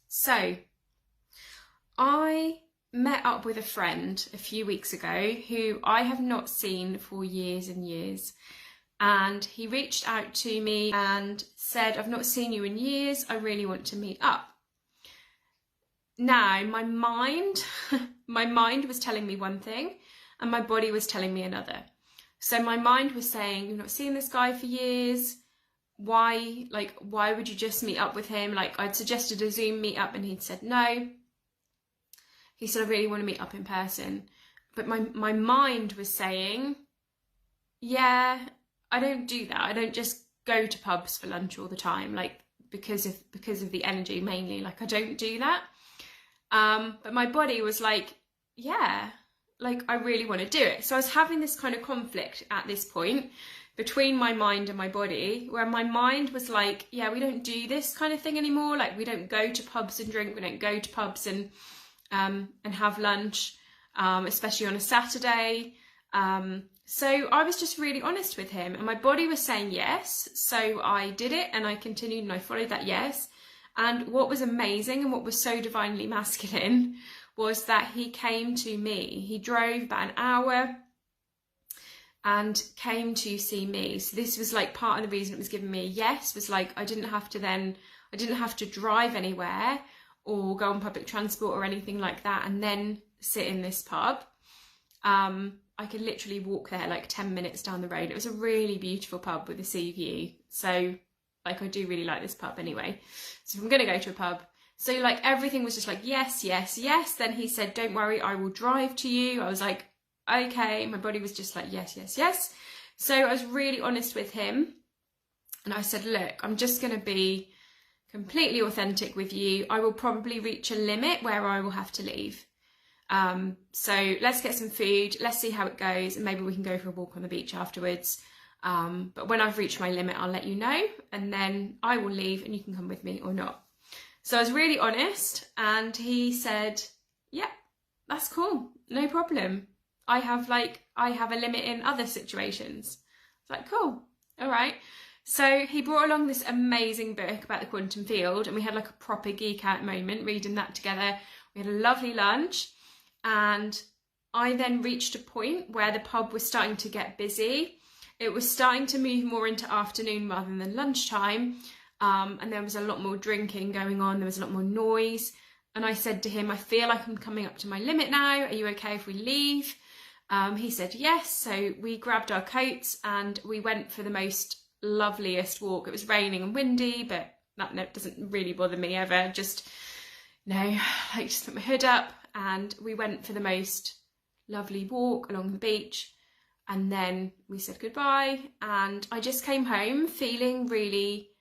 So, I met up with a friend a few weeks ago who I have not seen for years and years. And he reached out to me and said, I've not seen you in years, I really want to meet up. Now, my mind was telling me one thing and my body was telling me another. So my mind was saying, you've not seen this guy for years. Why would you just meet up with him? Like, I'd suggested a Zoom meet up and he'd said no. He said, I really want to meet up in person. But my mind was saying, yeah, I don't do that. I don't just go to pubs for lunch all the time, like because of the energy mainly. Like, I don't do that. But my body was like, yeah, like I really want to do it. So I was having this kind of conflict at this point between my mind and my body, where my mind was like, yeah, we don't do this kind of thing anymore. Like, we don't go to pubs and drink. We don't go to pubs and have lunch, especially on a Saturday. So I was just really honest with him and my body was saying yes. So I did it and I continued and I followed that yes. And what was amazing and what was so divinely masculine was that he came to me. He drove about an hour and came to see me. So this was like part of the reason it was giving me a yes, was like I didn't have to drive anywhere or go on public transport or anything like that and then sit in this pub. I could literally walk there like 10 minutes down the road. It was a really beautiful pub with a sea view. So like, I do really like this pub anyway. So I'm going to go to a pub. So like everything was just like, yes, yes, yes. Then he said, don't worry, I will drive to you. I was like, okay. My body was just like, yes, yes, yes. So I was really honest with him. And I said, look, I'm just going to be completely authentic with you. I will probably reach a limit where I will have to leave. So let's get some food, let's see how it goes, and maybe we can go for a walk on the beach afterwards. But when I've reached my limit, I'll let you know, and then I will leave and you can come with me or not. So I was really honest, and he said, yeah, that's cool, no problem. I have a limit in other situations. It's like, cool, all right. So he brought along this amazing book about the quantum field, and we had like a proper geek out moment reading that together. We had a lovely lunch. And I then reached a point where the pub was starting to get busy. It was starting to move more into afternoon rather than lunchtime. And there was a lot more drinking going on. There was a lot more noise. And I said to him, I feel like I'm coming up to my limit now. Are you okay if we leave? He said yes. So we grabbed our coats and we went for the most loveliest walk. It was raining and windy, but that doesn't really bother me ever. Just put my hood up. And we went for the most lovely walk along the beach, and then we said goodbye, and I just came home feeling really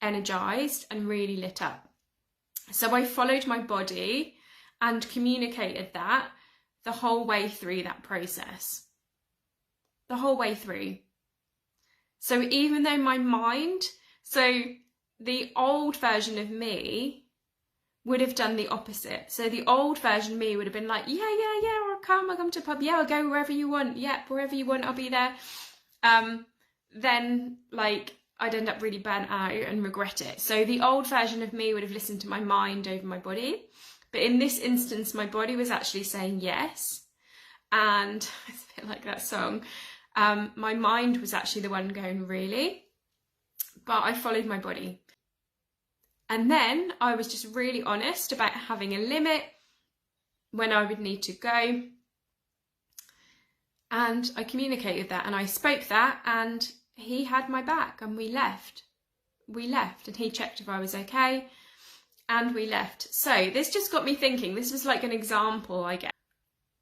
energized and really lit up. So I followed my body and communicated that the whole way through that process. The whole way through. So even though my mind, so the old version of me would have done the opposite. So the old version of me would have been like, yeah, I'll come to the pub, yeah, I'll go wherever you want, yeah, wherever you want, I'll be there. Then like I'd end up really burnt out and regret it. So the old version of me would have listened to my mind over my body. But in this instance, my body was actually saying yes. And it's a bit like that song. My mind was actually the one going, really? But I followed my body. And then I was just really honest about having a limit, when I would need to go. And I communicated that and I spoke that, and he had my back, and we left. And he checked if I was okay, and we left. So this just got me thinking. This was like an example, I guess.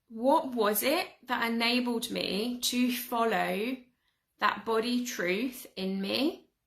What was it that enabled me to follow that body truth in me?